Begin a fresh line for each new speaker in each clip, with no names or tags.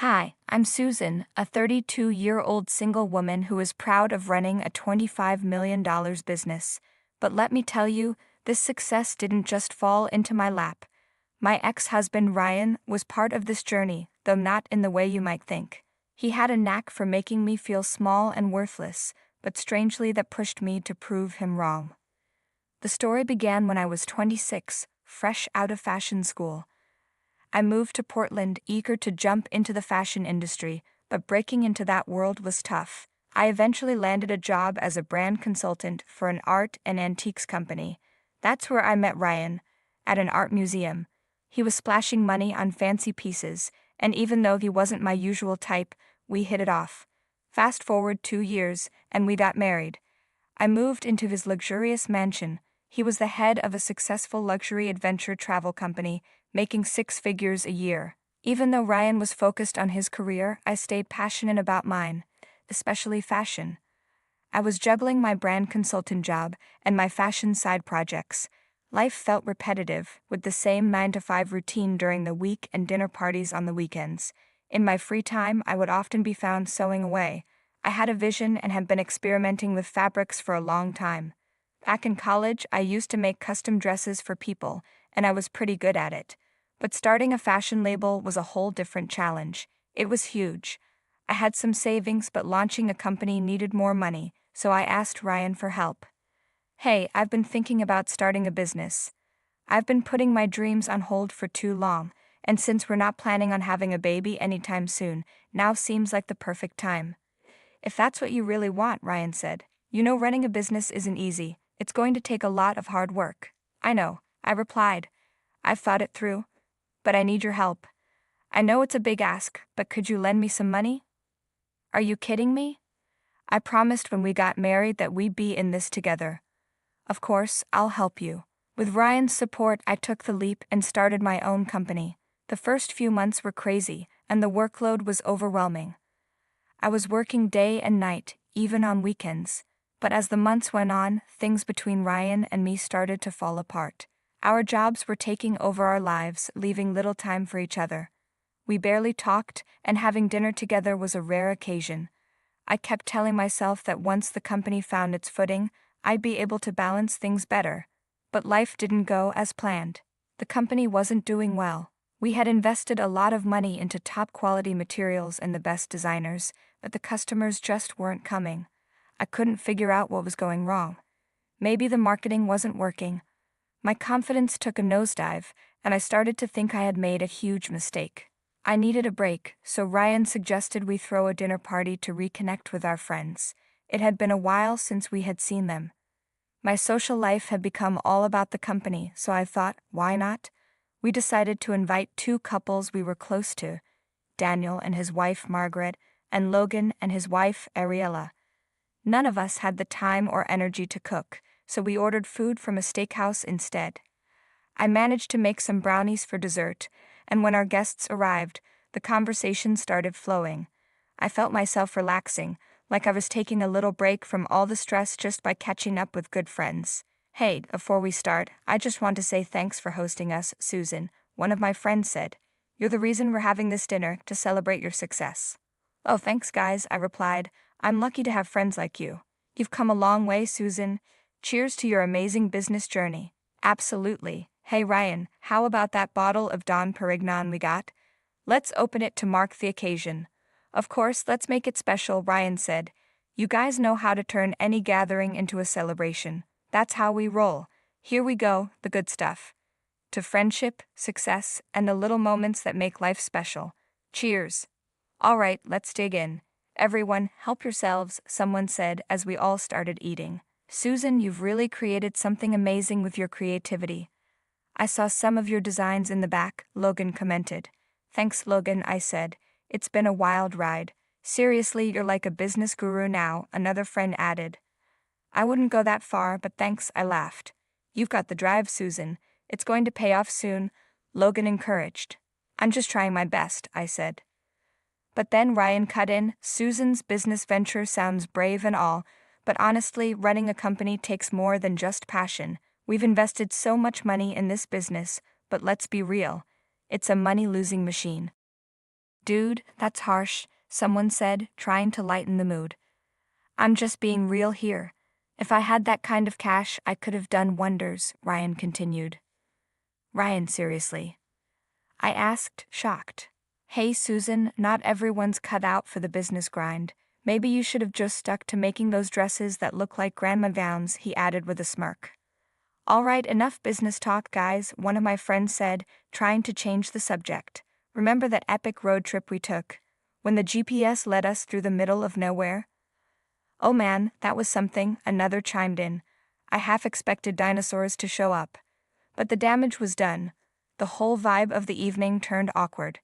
Hi, I'm Susan, a 32-year-old single woman who is proud of running a $25 million business. But let me tell you, this success didn't just fall into my lap. My ex-husband Ryan was part of this journey, though not in the way you might think. He had a knack for making me feel small and worthless, but strangely that pushed me to prove him wrong. The story began when I was 26, fresh out of fashion school. I moved to Portland eager to jump into the fashion industry, but breaking into that world was tough. I eventually landed a job as a brand consultant for an art and antiques company. That's where I met Ryan, at an art museum. He was splashing money on fancy pieces, and even though he wasn't my usual type, we hit it off. Fast forward 2 years, and we got married. I moved into his luxurious mansion. He was the head of a successful luxury adventure travel company, making 6 figures a year. Even though Ryan was focused on his career, I stayed passionate about mine, especially fashion. I was juggling my brand consultant job and my fashion side projects. Life felt repetitive, with the same 9-to-5 routine during the week and dinner parties on the weekends. In my free time, I would often be found sewing away. I had a vision and had been experimenting with fabrics for a long time. Back in college, I used to make custom dresses for people, and I was pretty good at it. But starting a fashion label was a whole different challenge. It was huge. I had some savings, but launching a company needed more money, so I asked Ryan for help. Hey, I've been thinking about starting a business. I've been putting my dreams on hold for too long, and since we're not planning on having a baby anytime soon, now seems like the perfect time. If that's what you really want, Ryan said. You know, running a business isn't easy. It's going to take a lot of hard work. I know, I replied. I've thought it through, but I need your help. I know it's a big ask, but could you lend me some money? Are you kidding me? I promised when we got married that we'd be in this together. Of course, I'll help you. With Ryan's support, I took the leap and started my own company. The first few months were crazy, and the workload was overwhelming. I was working day and night, even on weekends. But as the months went on, things between Ryan and me started to fall apart. Our jobs were taking over our lives, leaving little time for each other. We barely talked, and having dinner together was a rare occasion. I kept telling myself that once the company found its footing, I'd be able to balance things better. But life didn't go as planned. The company wasn't doing well. We had invested a lot of money into top-quality materials and the best designers, but the customers just weren't coming. I couldn't figure out what was going wrong. Maybe the marketing wasn't working. My confidence took a nosedive, and I started to think I had made a huge mistake. I needed a break, so Ryan suggested we throw a dinner party to reconnect with our friends. It had been a while since we had seen them. My social life had become all about the company, so I thought, why not? We decided to invite 2 couples we were close to, Daniel and his wife Margaret, and Logan and his wife Ariella. None of us had the time or energy to cook, so we ordered food from a steakhouse instead. I managed to make some brownies for dessert, and when our guests arrived, the conversation started flowing. I felt myself relaxing, like I was taking a little break from all the stress just by catching up with good friends. Hey, before we start, I just want to say thanks for hosting us, Susan, one of my friends said. You're the reason we're having this dinner, to celebrate your success. Oh, thanks guys, I replied. I'm lucky to have friends like you. You've come a long way, Susan. Cheers to your amazing business journey. Absolutely. Hey Ryan, how about that bottle of Dom Perignon we got? Let's open it to mark the occasion. Of course, let's make it special, Ryan said. You guys know how to turn any gathering into a celebration. That's how we roll. Here we go, the good stuff. To friendship, success, and the little moments that make life special. Cheers. All right, let's dig in. Everyone, help yourselves, someone said as we all started eating. Susan, you've really created something amazing with your creativity. I saw some of your designs in the back, Logan commented. Thanks, Logan, I said. It's been a wild ride. Seriously, you're like a business guru now, another friend added. I wouldn't go that far, but thanks, I laughed. You've got the drive, Susan. It's going to pay off soon, Logan encouraged. I'm just trying my best, I said. But then Ryan cut in. Susan's business venture sounds brave and all, but honestly, running a company takes more than just passion. We've invested so much money in this business, but let's be real. It's a money-losing machine. Dude, that's harsh, someone said, trying to lighten the mood. I'm just being real here. If I had that kind of cash, I could have done wonders, Ryan continued. Ryan, seriously? I asked, shocked. Hey, Susan, not everyone's cut out for the business grind. Maybe you should have just stuck to making those dresses that look like grandma gowns, he added with a smirk. All right, enough business talk, guys, one of my friends said, trying to change the subject. Remember that epic road trip we took? When the GPS led us through the middle of nowhere? Oh man, that was something, another chimed in. I half expected dinosaurs to show up. But the damage was done. The whole vibe of the evening turned awkward.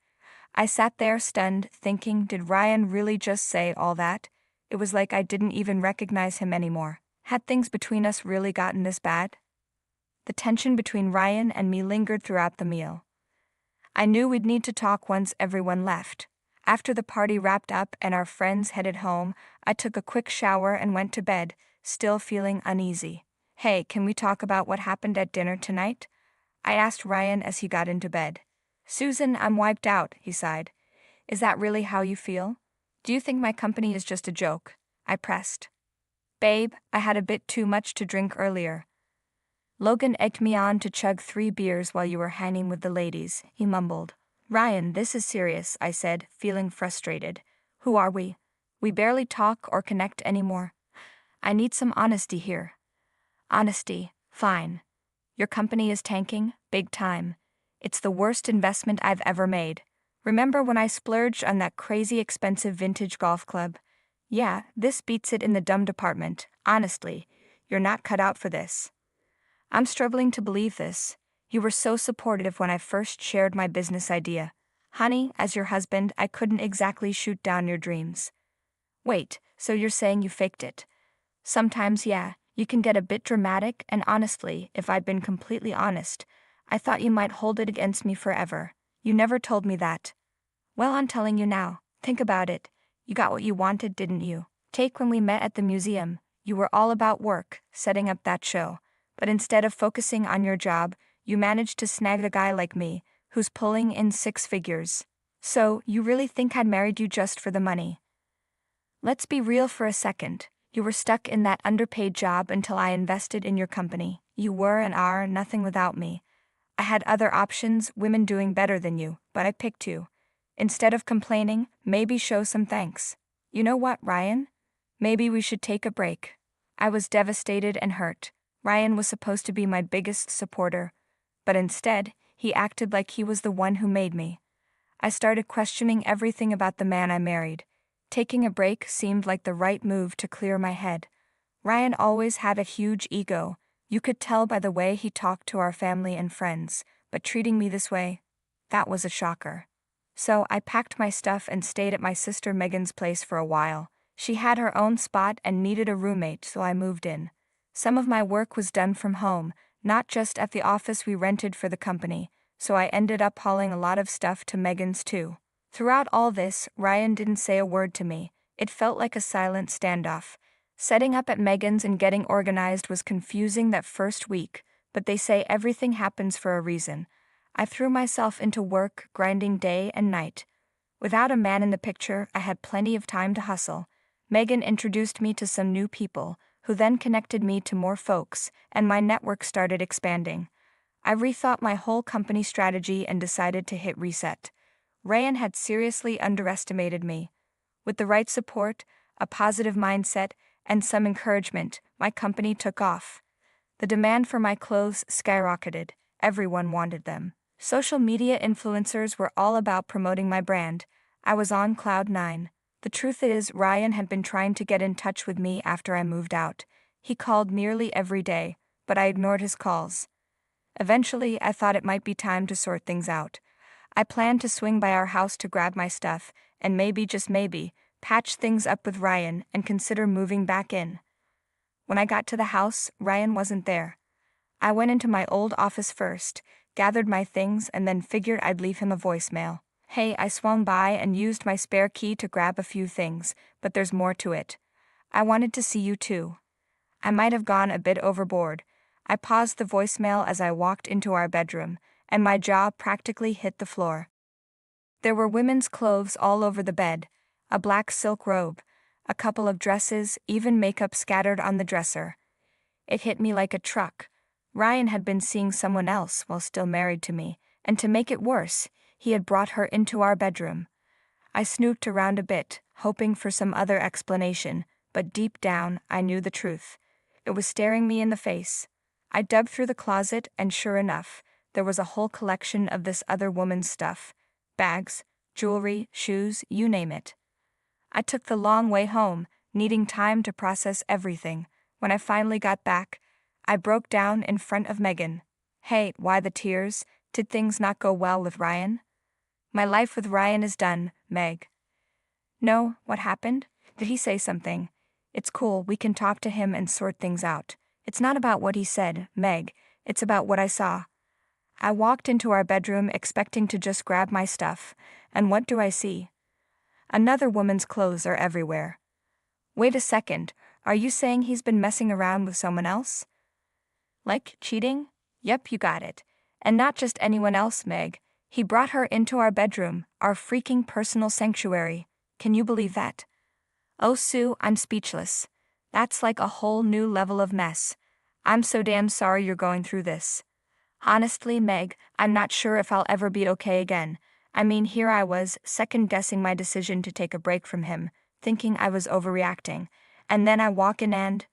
I sat there stunned, thinking, did Ryan really just say all that? It was like I didn't even recognize him anymore. Had things between us really gotten this bad? The tension between Ryan and me lingered throughout the meal. I knew we'd need to talk once everyone left. After the party wrapped up and our friends headed home, I took a quick shower and went to bed, still feeling uneasy. Hey, can we talk about what happened at dinner tonight? I asked Ryan as he got into bed. Susan, I'm wiped out, he sighed. Is that really how you feel? Do you think my company is just a joke? I pressed. Babe, I had a bit too much to drink earlier. Logan egged me on to chug 3 beers while you were hanging with the ladies, he mumbled. Ryan, this is serious, I said, feeling frustrated. Who are we? We barely talk or connect anymore. I need some honesty here. Honesty, fine. Your company is tanking, big time. It's the worst investment I've ever made. Remember when I splurged on that crazy expensive vintage golf club? Yeah, this beats it in the dumb department. Honestly, you're not cut out for this. I'm struggling to believe this. You were so supportive when I first shared my business idea. Honey, as your husband, I couldn't exactly shoot down your dreams. Wait, so you're saying you faked it? Sometimes, yeah, you can get a bit dramatic, and honestly, if I'd been completely honest, I thought you might hold it against me forever. You never told me that. Well, I'm telling you now. Think about it. You got what you wanted, didn't you? Take when we met at the museum. You were all about work, setting up that show. But instead of focusing on your job, you managed to snag a guy like me, who's pulling in 6 figures. So, you really think I'd married you just for the money? Let's be real for a second. You were stuck in that underpaid job until I invested in your company. You were and are nothing without me. I had other options, women doing better than you, but I picked you. Instead of complaining, maybe show some thanks. You know what, Ryan? Maybe we should take a break. I was devastated and hurt. Ryan was supposed to be my biggest supporter, but instead, he acted like he was the one who made me. I started questioning everything about the man I married. Taking a break seemed like the right move to clear my head. Ryan always had a huge ego. You could tell by the way he talked to our family and friends, but treating me this way, that was a shocker. So I packed my stuff and stayed at my sister Megan's place for a while. She had her own spot and needed a roommate, so I moved in. Some of my work was done from home, not just at the office we rented for the company, so I ended up hauling a lot of stuff to Megan's too. Throughout all this, Ryan didn't say a word to me. It felt like a silent standoff. Setting up at Megan's and getting organized was confusing that first week, but they say everything happens for a reason. I threw myself into work, grinding day and night. Without a man in the picture, I had plenty of time to hustle. Megan introduced me to some new people, who then connected me to more folks, and my network started expanding. I rethought my whole company strategy and decided to hit reset. Ryan had seriously underestimated me. With the right support, a positive mindset, and some encouragement, my company took off. The demand for my clothes skyrocketed. Everyone wanted them. Social media influencers were all about promoting my brand. I was on cloud 9. The truth is, Ryan had been trying to get in touch with me after I moved out. He called nearly every day, but I ignored his calls. Eventually, I thought it might be time to sort things out. I planned to swing by our house to grab my stuff, and maybe, just maybe, patch things up with Ryan and consider moving back in. When I got to the house, Ryan wasn't there. I went into my old office first, gathered my things, and then figured I'd leave him a voicemail. Hey, I swung by and used my spare key to grab a few things, but there's more to it. I wanted to see you too. I might have gone a bit overboard. I paused the voicemail as I walked into our bedroom, and my jaw practically hit the floor. There were women's clothes all over the bed, a black silk robe, a couple of dresses, even makeup scattered on the dresser. It hit me like a truck. Ryan had been seeing someone else while still married to me, and to make it worse, he had brought her into our bedroom. I snooped around a bit, hoping for some other explanation, but deep down, I knew the truth. It was staring me in the face. I dug through the closet, and sure enough, there was a whole collection of this other woman's stuff. Bags, jewelry, shoes, you name it. I took the long way home, needing time to process everything. When I finally got back, I broke down in front of Megan. Hey, why the tears? Did things not go well with Ryan? My life with Ryan is done, Meg. No, what happened? Did he say something? It's cool, we can talk to him and sort things out. It's not about what he said, Meg, it's about what I saw. I walked into our bedroom expecting to just grab my stuff, and what do I see? Another woman's clothes are everywhere. Wait a second, are you saying he's been messing around with someone else? Like cheating? Yep, you got it. And not just anyone else, Meg. He brought her into our bedroom, our freaking personal sanctuary. Can you believe that? Oh, Sue, I'm speechless. That's like a whole new level of mess. I'm so damn sorry you're going through this. Honestly, Meg, I'm not sure if I'll ever be okay again. I mean, here I was, second-guessing my decision to take a break from him, thinking I was overreacting. And then I walk in and…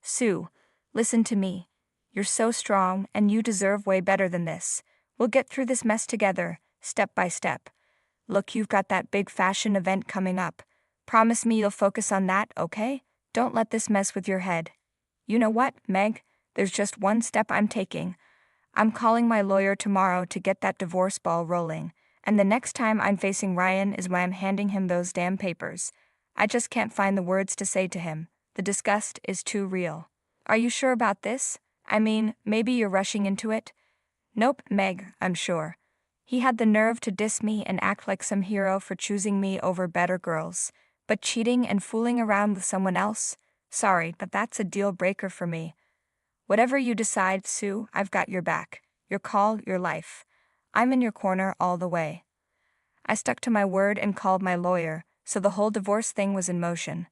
Sue, listen to me. You're so strong, and you deserve way better than this. We'll get through this mess together, step by step. Look, you've got that big fashion event coming up. Promise me you'll focus on that, okay? Don't let this mess with your head. You know what, Meg? There's just one step I'm taking. I'm calling my lawyer tomorrow to get that divorce ball rolling, and the next time I'm facing Ryan is when I'm handing him those damn papers. I just can't find the words to say to him. The disgust is too real. Are you sure about this? I mean, maybe you're rushing into it? Nope, Meg, I'm sure. He had the nerve to diss me and act like some hero for choosing me over better girls. But cheating and fooling around with someone else? Sorry, but that's a deal breaker for me. Whatever you decide, Sue, I've got your back. Your call, your life. I'm in your corner all the way. I stuck to my word and called my lawyer, so the whole divorce thing was in motion.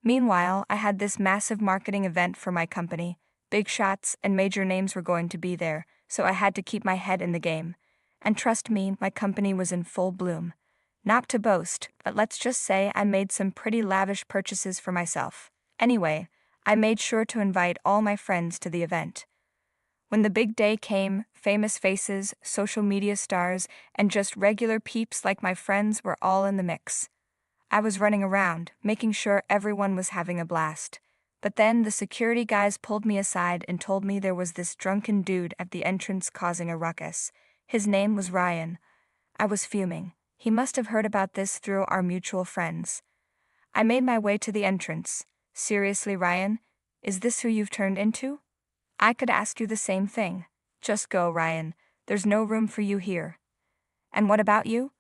Meanwhile, I had this massive marketing event for my company. Big shots and major names were going to be there, so I had to keep my head in the game. And trust me, my company was in full bloom. Not to boast, but let's just say I made some pretty lavish purchases for myself. Anyway, I made sure to invite all my friends to the event. When the big day came, famous faces, social media stars, and just regular peeps like my friends were all in the mix. I was running around, making sure everyone was having a blast. But then the security guys pulled me aside and told me there was this drunken dude at the entrance causing a ruckus. His name was Ryan. I was fuming. He must have heard about this through our mutual friends. I made my way to the entrance. Seriously, Ryan? Is this who you've turned into? I could ask you the same thing. Just go, Ryan. There's no room for you here. And what about you?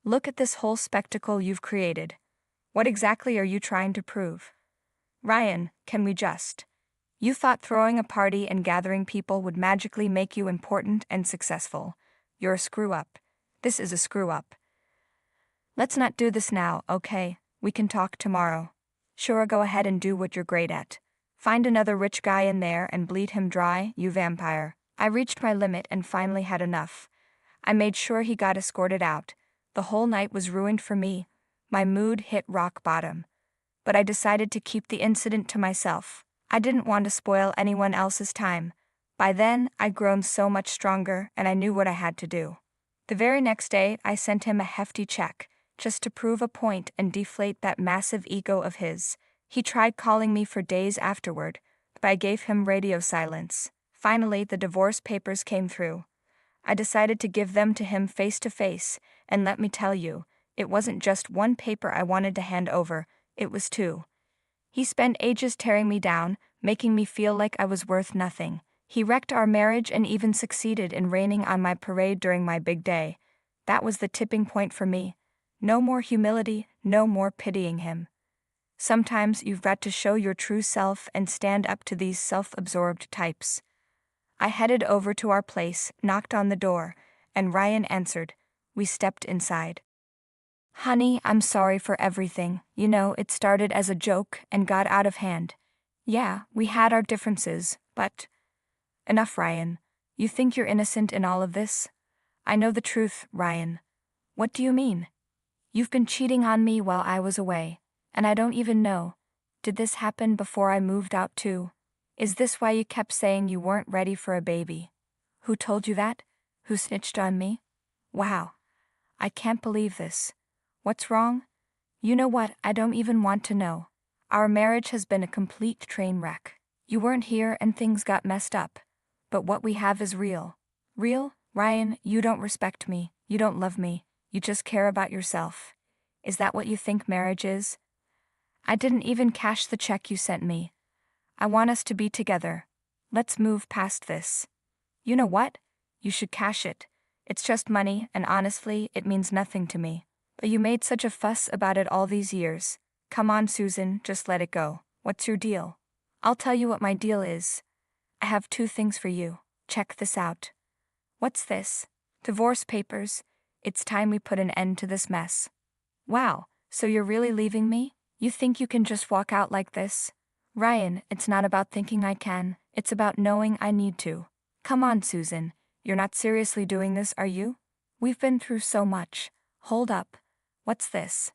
Look at this whole spectacle you've created. What exactly are you trying to prove? Ryan, can we just… You thought throwing a party and gathering people would magically make you important and successful. You're a screw-up. This is a screw-up. Let's not do this now, okay? We can talk tomorrow. Sure, go ahead and do what you're great at. Find another rich guy in there and bleed him dry, you vampire. I reached my limit and finally had enough. I made sure he got escorted out. The whole night was ruined for me. My mood hit rock bottom. But I decided to keep the incident to myself. I didn't want to spoil anyone else's time. By then, I'd grown so much stronger and I knew what I had to do. The very next day, I sent him a hefty check, just to prove a point and deflate that massive ego of his. He tried calling me for days afterward, but I gave him radio silence. Finally, the divorce papers came through. I decided to give them to him face to face, and let me tell you, it wasn't just one paper I wanted to hand over, it was two. He spent ages tearing me down, making me feel like I was worth nothing. He wrecked our marriage and even succeeded in raining on my parade during my big day. That was the tipping point for me. No more humility, no more pitying him. Sometimes you've got to show your true self and stand up to these self-absorbed types. I headed over to our place, knocked on the door, and Ryan answered. We stepped inside. Honey, I'm sorry for everything. You know, it started as a joke and got out of hand. Yeah, we had our differences, but. Enough, Ryan. You think you're innocent in all of this? I know the truth, Ryan. What do you mean? You've been cheating on me while I was away, and I don't even know. Did this happen before I moved out too? Is this why you kept saying you weren't ready for a baby? Who told you that? Who snitched on me? Wow. I can't believe this. What's wrong? You know what, I don't even want to know. Our marriage has been a complete train wreck. You weren't here and things got messed up. But what we have is real. Real? Ryan, you don't respect me. You don't love me. You just care about yourself. Is that what you think marriage is? I didn't even cash the check you sent me. I want us to be together. Let's move past this. You know what? You should cash it. It's just money, and honestly, it means nothing to me. But you made such a fuss about it all these years. Come on, Susan, just let it go. What's your deal? I'll tell you what my deal is. I have 2 things for you. Check this out. What's this? Divorce papers. It's time we put an end to this mess. Wow, so you're really leaving me? You think you can just walk out like this? Ryan, it's not about thinking I can, it's about knowing I need to. Come on, Susan. You're not seriously doing this, are you? We've been through so much. Hold up. What's this?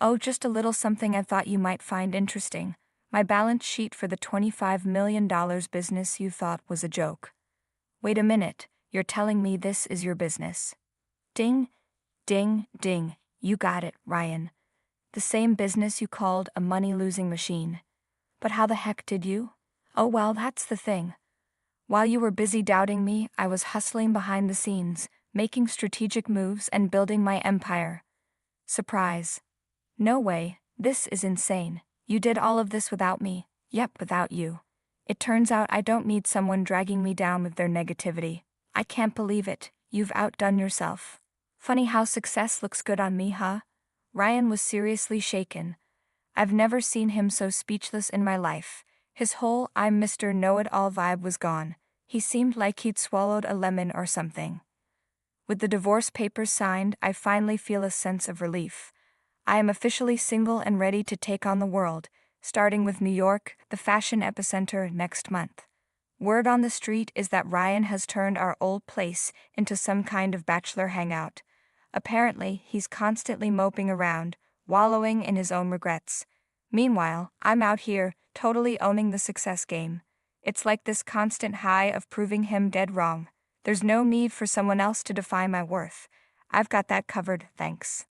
Oh, just a little something I thought you might find interesting. My balance sheet for the $25 million business you thought was a joke. Wait a minute, you're telling me this is your business? Ding, ding, ding, you got it, Ryan. The same business you called a money-losing machine. But how the heck did you? Oh well, that's the thing. While you were busy doubting me, I was hustling behind the scenes, making strategic moves and building my empire. Surprise. No way, this is insane. You did all of this without me. Yep, without you. It turns out I don't need someone dragging me down with their negativity. I can't believe it, you've outdone yourself. Funny how success looks good on me, huh? Ryan was seriously shaken. I've never seen him so speechless in my life. His whole I'm Mr. Know-It-All vibe was gone. He seemed like he'd swallowed a lemon or something. With the divorce papers signed, I finally feel a sense of relief. I am officially single and ready to take on the world, starting with New York, the fashion epicenter, next month. Word on the street is that Ryan has turned our old place into some kind of bachelor hangout. Apparently, he's constantly moping around, wallowing in his own regrets. Meanwhile, I'm out here, totally owning the success game. It's like this constant high of proving him dead wrong. There's no need for someone else to define my worth. I've got that covered, thanks.